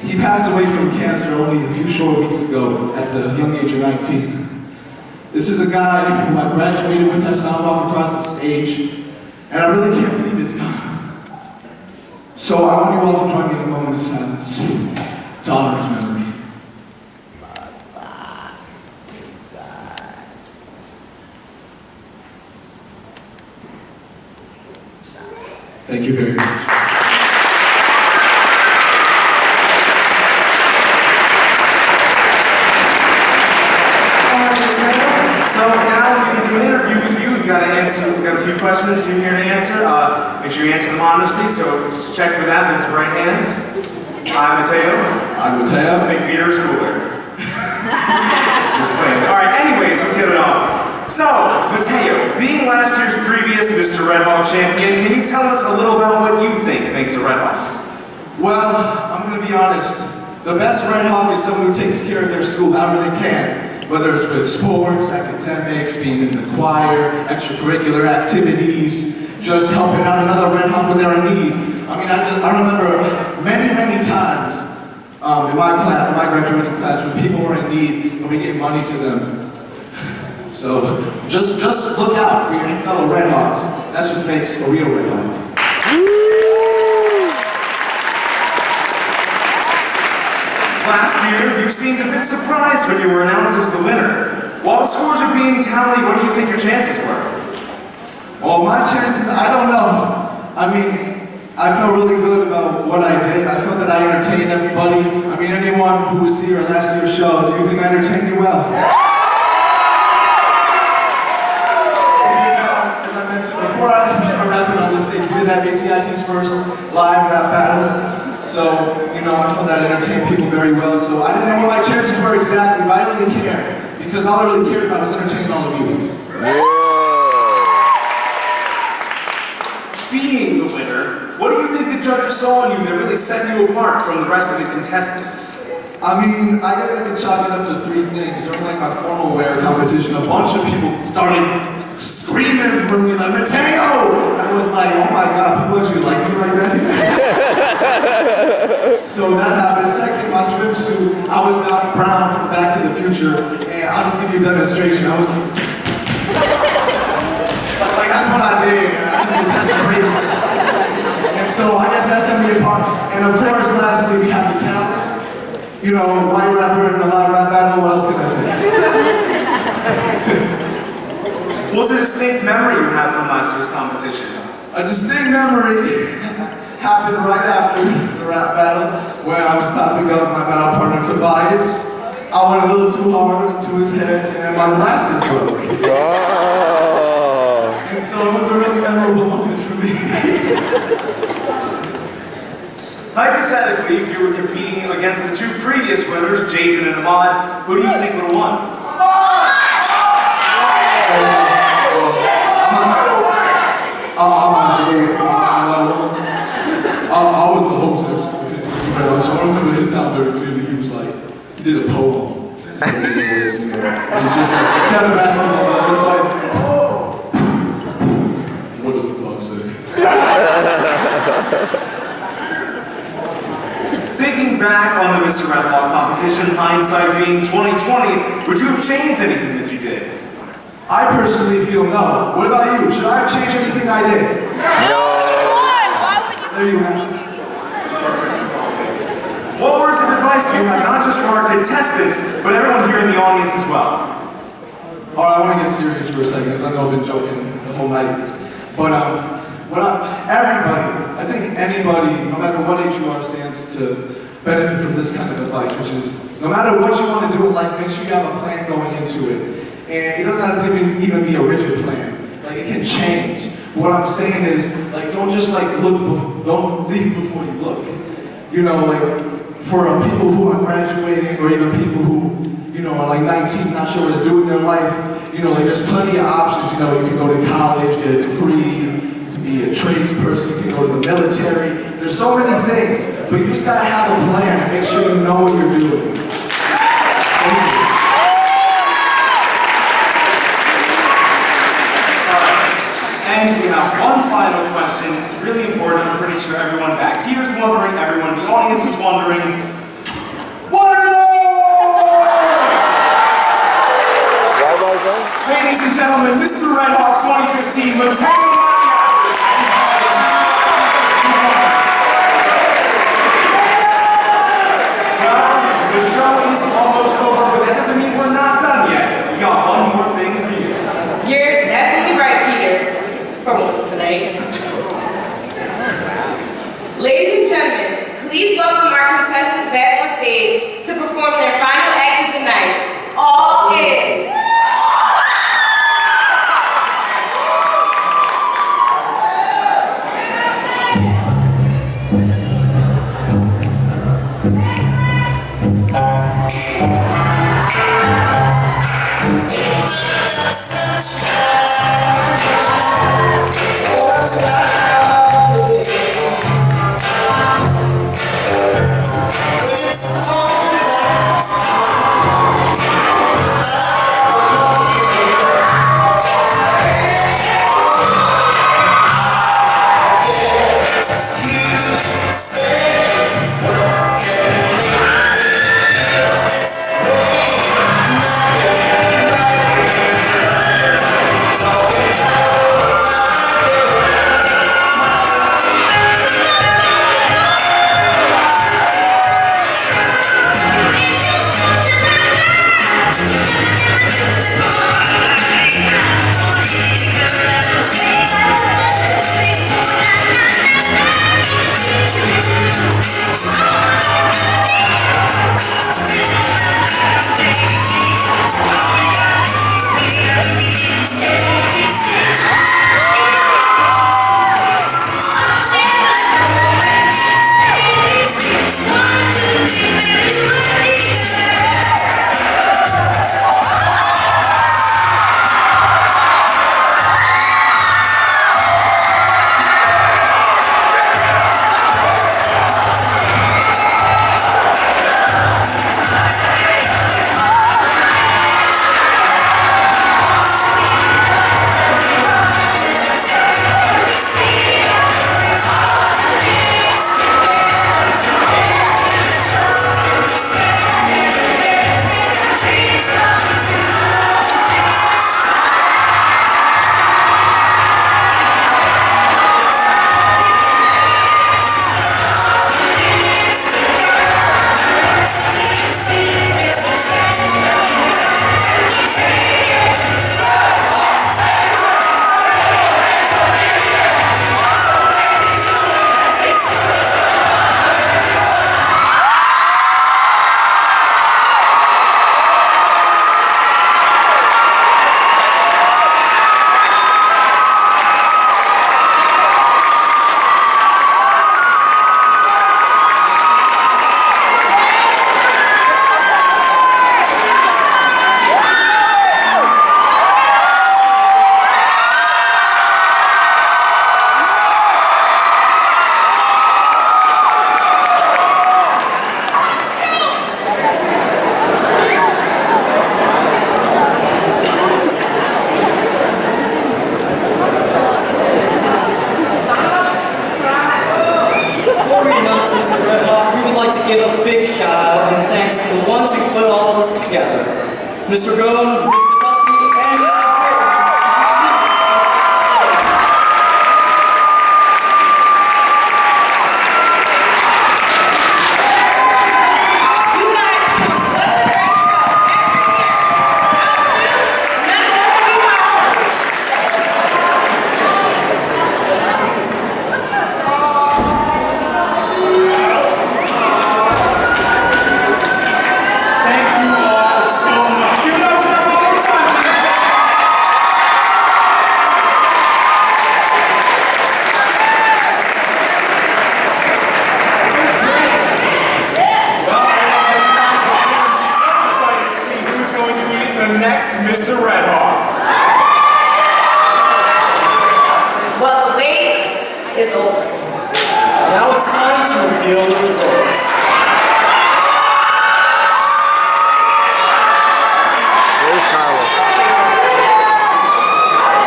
he passed away from cancer only a few short weeks ago at the young age of 19. This is a guy who I graduated with. I saw him walk across the stage, and I really can't believe it's gone. So I want you all to join me in a moment of silence to honor his memory. Thank you very much. So now we're going to do an interview with you. We've got a few questions you're here to answer. Make sure you answer them honestly, so just check for that. There's right hand. I'm Mateo. I'm Mateo. I think Peter is cooler. Just playing. All right, anyways, let's get it on. So, Mateo, being last year's previous Mr. Redhawk champion, can you tell us a little about what you think makes a Redhawk? Well, I'm going to be honest. The best Redhawk is someone who takes care of their school however they can. Whether it's with sports, academics, being in the choir, extracurricular activities, just helping out another Redhawk when they're in need. I mean, I remember many times in my graduating class when people were in need and we gave money to them. So just look out for your fellow Redhawks. That's what makes a real Redhawk. Last year, you seemed a bit surprised when you were announced as the winner. While the scores are being tallied, what do you think your chances were? Well, my chances, I don't know. I mean, I felt really good about what I did. I felt that I entertained everybody. I mean, anyone who was here at last year's show, do you think I entertained you well? As I mentioned, before I started rapping on this stage, we did have ACIT's first live rap battle. So, you know, I felt that entertained people very well. So I didn't know what my chances were exactly, but I didn't really care. Because all I really cared about was entertaining all of you. Being the winner, what do you think the judges saw in you that really set you apart from the rest of the contestants? I mean, I guess I could chalk it up to three things. During like my formal wear competition, a bunch of people started screaming for me like, Mateo! I was like, oh my god, people actually like me like that? So that happened. Second, my swimsuit, I was Doc Brown from Back to the Future, and I'll just give you a demonstration. I was like that's what I did, and I just was crazy. And so I guess that set me apart. And of course, lastly, we have the talent. You know, white rapper in a live rap battle, what else can I say? What's a distinct memory you have from last year's competition? A distinct memory happened right after the rap battle, where I was clapping up my battle partner Tobias. I went a little too hard into his head, and my glasses broke. And so it was a really memorable moment for me. Hypothetically, if you were competing against the two previous winners, Jathan and Ahmad, who do you think would have won? I was the host actually for his Mr. Redhawk, so I remember his time very clearly. He was like, he did a poem. And he's just like, he had a basketball, and it was like, what does the fuck say? Thinking back on the Mr. Redhawk competition, hindsight being 2020, would you have changed anything that you did? I personally feel no. What about you? Should I have changed anything I did? No. There you have it. Perfect. What words of advice do you have, not just for our contestants, but everyone here in the audience as well? Alright, I want to get serious for a second, because I know I've been joking the whole night. But everybody, I think anybody, no matter what age you are, stands to benefit from this kind of advice, which is, no matter what you want to do in life, make sure you have a plan going into it. And it doesn't have to even be a rigid plan. Like, it can change. What I'm saying is, like, don't just like don't leap before you look. You know, like, for people who are graduating, or even people who, you know, are like 19, not sure what to do with their life, you know, like, there's plenty of options. You know, you can go to college, get a degree, you can be a tradesperson, you can go to the military. There's so many things, but you just gotta have a plan and make sure you know what you're doing. And question is really important. I'm pretty sure everyone back here is wondering, everyone in the audience is wondering, what are those? Ladies and gentlemen, Mr. Redhawk 2015, Mateo Marias. Well, the show is almost over, but that doesn't mean we're not done yet. We got one more thing for you. You're definitely right, Peter. For once tonight. Ladies and gentlemen, please welcome our contestants back on stage to perform their final act of the night. All in. Mr. Goen, Ms. Petoskey, and Mr. Perry, You guys put on such a great show every year. Without you, none of this would be possible. Thank you all so much. Give it up for them one more time, ladies and gentlemen. Well, I'm so excited to see who's going to be the next Mr. Redhawk. Well, the wait is over. now it's time to reveal the results.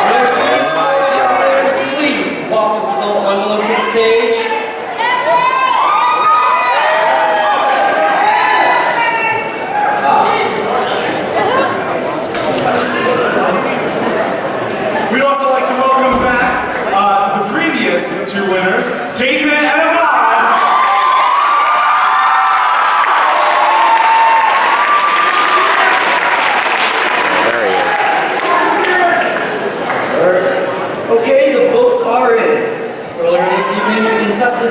Will students, please walk the result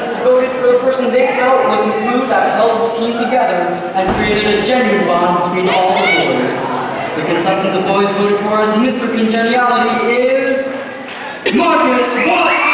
contestants voted for the person they felt was the glue that held the team together and created a genuine bond between all the boys. The contestant the boys voted for as Mr. Congeniality is Marcus Watson!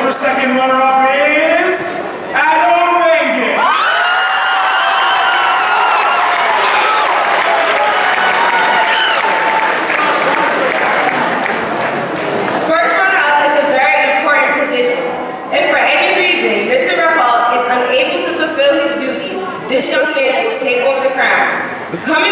Second runner-up is Adam Bangin. First runner-up is a very important position. If for any reason Mr. Redhawk is unable to fulfill his duties, this young man will take over the crown. Becoming